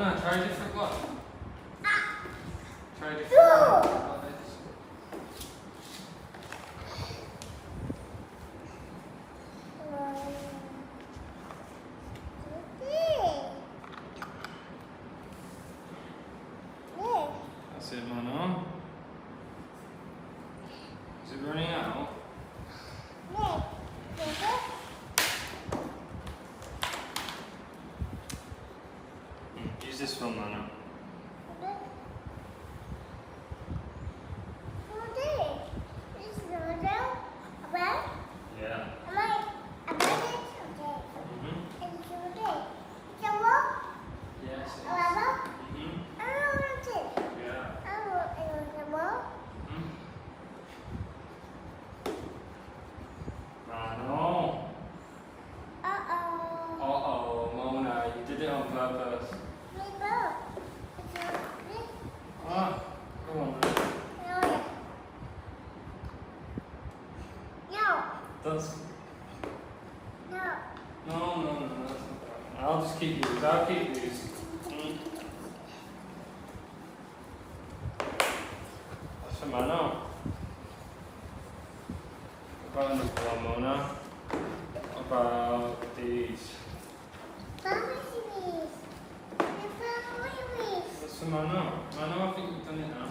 Mona, try a different one. Try a different one. Like this. That's it, Mona. Is it running out? Use this one, Mona. Yeah. Yes. It is. Yeah. Mano. Uh-oh, Mona, you did it on purpose. Ah, go on. That's... No, that's not right. I'll just keep these. I'll keep these. That's for Mano. What about another one, Mona? What about these? That's for Mano. Mano, I think you've done it now.